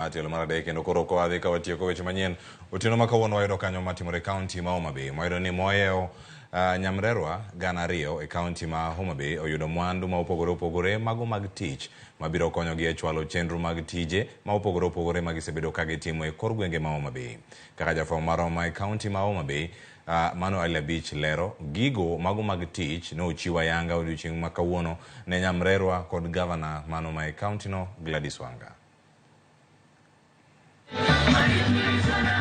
Atielo marade kendo koro ko adhi ka watieko weche manyien otieno ma kawuono wayudo kanyo matimore kaunti ma Homa Bay. Wayudo ni moyeo nyamrerwa gana ariyo e kaunti ma Homa Bay oyudo mwandu ma opogore mago mag tich mabiro konyogi e chwalo chenro mag tije ma opogore ma gisebedo ka gitimo e kor gwenge ma Homa Bay. Kaka jafwambo marwa e kaunti ma Homa Bay Mano Beach lero gigo mago mag tich no chiwa yanga odiochieng' ma kawuono ne nyamrerwa kod gavana mano ma e kaunti no Gladys Wanga.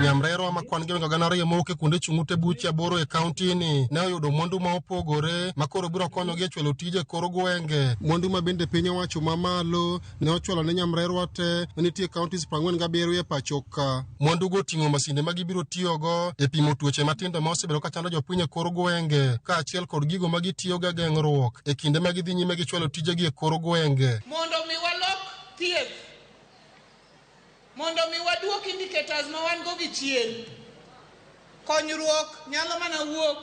Nyamrerwa makwan gi gana ariyo mowuok e kuonde chung'ute buche aboro e kaunti ni ne oyudo mwandu ma opogore makoro biro konyogi e chwalo tije kor gwenge. Mwandu ma bende piny owacho mamalo ne ochwalo ne nyamrerwa te nitie kauntis 47 e pacho ka. Mwandu go ting'o masinde ma gibiro tiyogo e pimo tuoche matindo ma osebedo ka chando jopiny e kor gwenge, kaachiel kod gigo ma gitiyogo e geng'ruok e kinde ma gidhi nyime gi chwalo tijegi e kor gwenge. Mondo mi walok thieth, mondo mi waduok indicators ma wan go gichien, konyruok nyalo mana wuok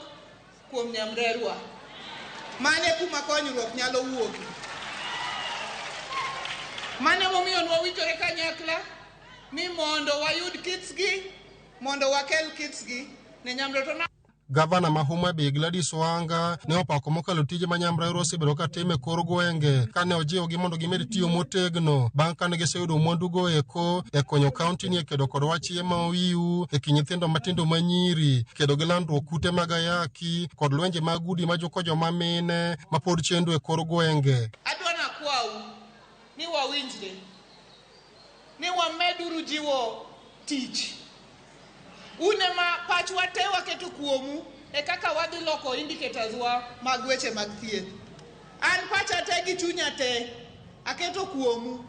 kuom nyamrerwa. Mane kuma konyruok nyalo wuok. Mane momiyo nwawinjore kanyakla ni mondo wayud kits gi, mondo wakel kits gi ne nyamrerwa. Gavana ma Homa Bay Gladys Wanga ne opako mokalo tije ma nyamrerwa osebedo ka timo e kor gwenge kane ojiwogi mondo gimed tiyo motegno bang' kane giseyudo mwandu go eko e konyo kaunti ni e kedo kod wach ma owiu e kind nyithindo matindo manyiri, kedo gi landruok kute mag ayaki kod lwenje mag udi ma joko joma mine ma pod chendo e kor gwenge. Adwana kwau ni wawinjre, ni wameduru jiwo tich. Une ma pachwa te waketo kuomu e kaka wadhi loko indicators wa mag weche mag thieth. An pacha te gi chunya te aketo kuomu,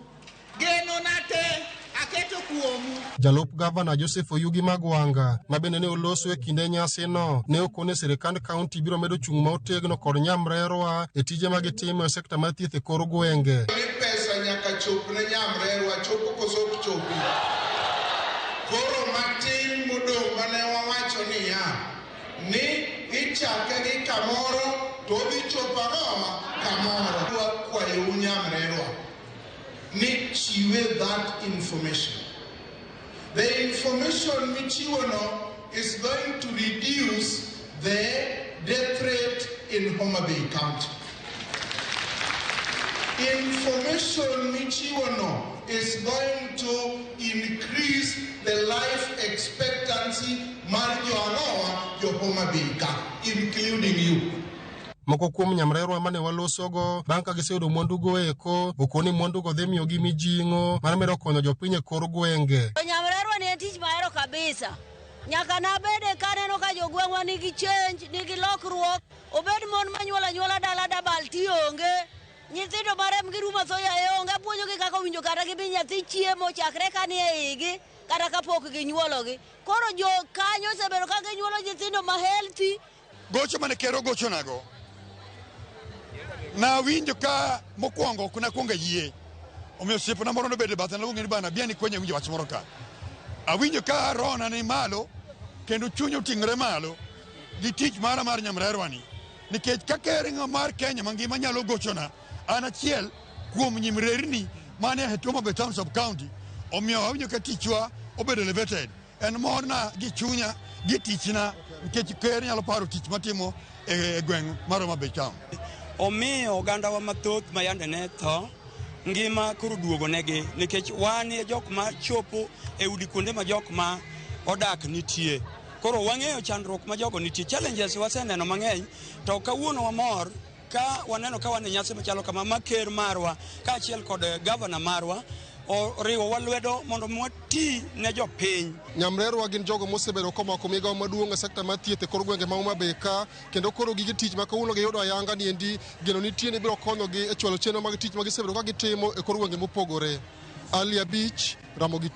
geno na te aketo kuomu. Jalup gavana Joseph Oyugi Magwanga ma bende ne oloso e kinde nyasi no ne okone sirikand kaunti biro medo chung' ma otegno kod nyamrerwa e tije ma gitimo e sekta mar thieth e kor gwenge. Pesa nyaka chop ne nyamrerwa, chopo koso ok chopi. Koro matin modong' mane wawacho ni ichake gi kamoro to dhi chopo kamoro. Wakwayo nyamrerwa ni chiwe that information. The information michiwo no is going to reduce the death rate in Homa Bay County. Information michiwo no is going to increase the life expectancy mar jo Homa Bay ka, including you. Moko kuom nyamrerwa mane walosogo bang' ka giseyudo mwandu go eko okoni mwandu go dhi miyogi mijing'o mar medo konyo jopiny e kor gwenge. Nyamrerwa ne tich mahero kabisa. Nyaka nabede kaneno ka jogweng'wa nigi change, nigi lokruok, obed mon manyuola dala dabal tionge. Nyithindo marem gi ruma soya onge, puonjogi kaka owinjo kata gibi nyathi chiemo chakre ka ni e igi kata kapok ginyuologi. Koro jo kanyo osebedo ka ginyuolo nyithindo ma healthy. Gocho mane kero gocho nago na winjo ka mokwongo kuna kuonga yie omiyo sipo na moro no bede batana luonge ni bana biani kwenye winjo wach moro ka awinjo ka rona ni malo kendo chunyo tingre malo gi tich mara mar nyamrerwa ni nikech ka keringa mar Kenya mangima nyalo gochona an achiel kuom nyimrerni mane e Homa Bay Town Sub County omiyo awinjo ka tichwa obedo elevated en morna gi chunya gi tichna nikech ker nyalo paro tich matimo e gweng' mar Homa Bay Town. Omiyo oganda wa mathoth ma yande ne tho ngima koro duogo negi nikech wan e jok ma chopo e udi kuonde ma jok ma odak nitie. Koro wang'eyo chandruok ma jogo nitie, challenges waseneno mang'eny, to kawuono wamor ka waneno ka wan e nyasi machalo kama ma ker marwa kaachiel kod gavana marwa oriwo walwedo mondo mwati ne jopiny. Nyamrerwa gin jogo mosebedo komako migawo maduong' e sekta mar thieth e kor gwenge ma Homa Bay ka kendo koro gige tich ma kawuono giyudo ayanga ni endi geno nitie ni biro konyogi e chwalo chenro mag tich ma gisebedo ka gitimo e kor gwenge mopogore. Beach, Ramogi.